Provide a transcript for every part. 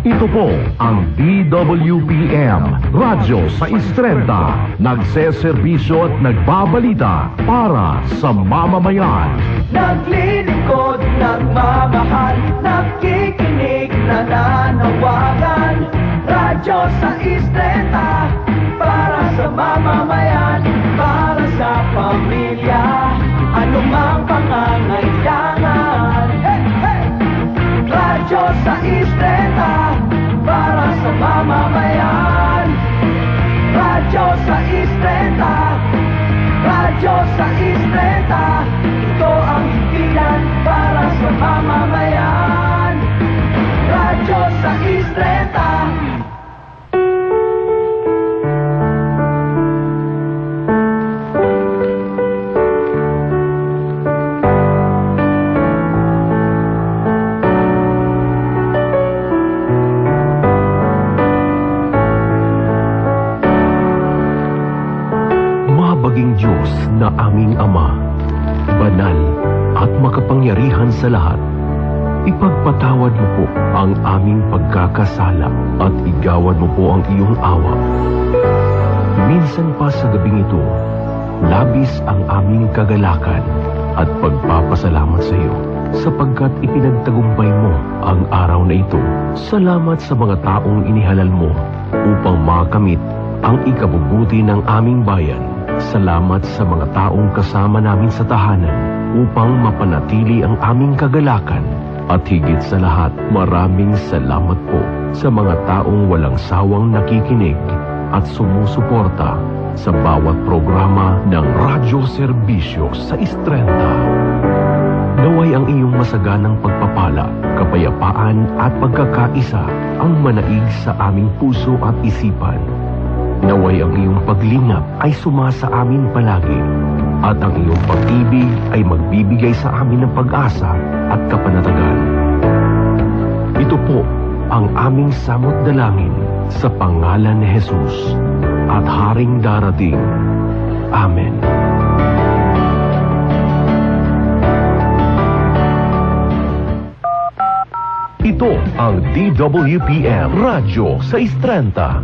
Ito po ang DWPM, Radyo sa Istrenta, nagseserbisyo at nagbabalita para sa mamamayan. Naglilingkod, nagmamahal, nakikinig, nananawagan. Radyo sa Istrenta, para sa mamamayan, para sa pamilya, anumang pangangailangan. Hey, hey! Radyo sa Istrenta, para sa mamamayan. Radyo sa Istrenta, Radyo sa Istrenta, ito ang himpilan para sa mamamayan. Radyo sa Istrenta. Mabaging Diyos na aming Ama, banal at makapangyarihan sa lahat, ipagpatawad mo po ang aming pagkakasala at igawad mo po ang iyong awa. Minsan pa sa gabing ito, labis ang aming kagalakan at pagpapasalamat sa iyo sapagkat ipinagtagumpay mo ang araw na ito. Salamat sa mga taong inihalal mo upang makamit ang ikabubuti ng aming bayan. Salamat sa mga taong kasama namin sa tahanan upang mapanatili ang aming kagalakan. At higit sa lahat, maraming salamat po sa mga taong walang sawang nakikinig at sumusuporta sa bawat programa ng radyo serbisyo sa Istrenta. Naway ang iyong masaganang pagpapala, kapayapaan at pagkakaisa ang manaig sa aming puso at isipan. Naway ang iyong paglingap ay sumasa amin palagi at ang iyong pag-ibig ay magbibigay sa amin ng pag-asa at kapanatagan. Ito po ang aming samot dalangin sa pangalan ni Jesus at Haring darating. Amen. Ito ang DWPM Radyo sa Istrenta.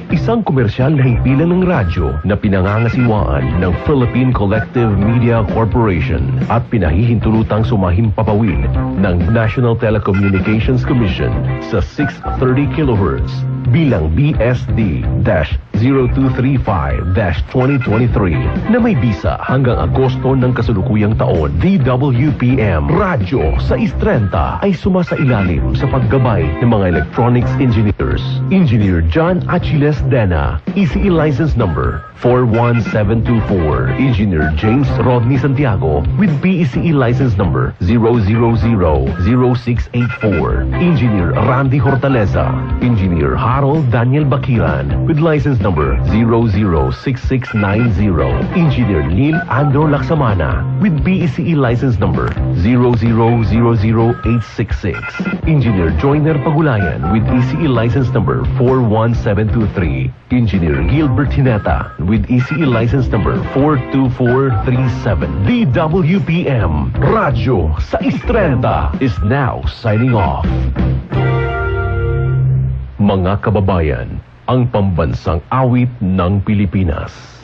Isang komersyal na himpilan ng radyo na pinangangasiwaan ng Philippine Collective Media Corporation at pinahihintulutang sumahimpapawid ng National Telecommunications Commission sa 630 kHz bilang BSD-0235-2023 na may bisa hanggang Agosto ng kasalukuyang taon. DWPM Radyo sa Istrenta ay sumasailalim sa paggabay ng mga electronics engineers. Engineer John Achiles Dena, ECE license number 41724. Engineer James Rodney Santiago with BECE license number 0000684. Engineer Randy Hortaleza. Engineer Harold Daniel Bakiran with license number 006690. Engineer Neil Andro Laksamana with BECE license number 0000866. Engineer Joyner Pagulayan with ECE license number 41723. Engineer Gilbert Hineta with ECE license number 42437. DWPM Radyo sa Istrenta is now signing off. Mga kababayan, ang pambansang awit ng Pilipinas.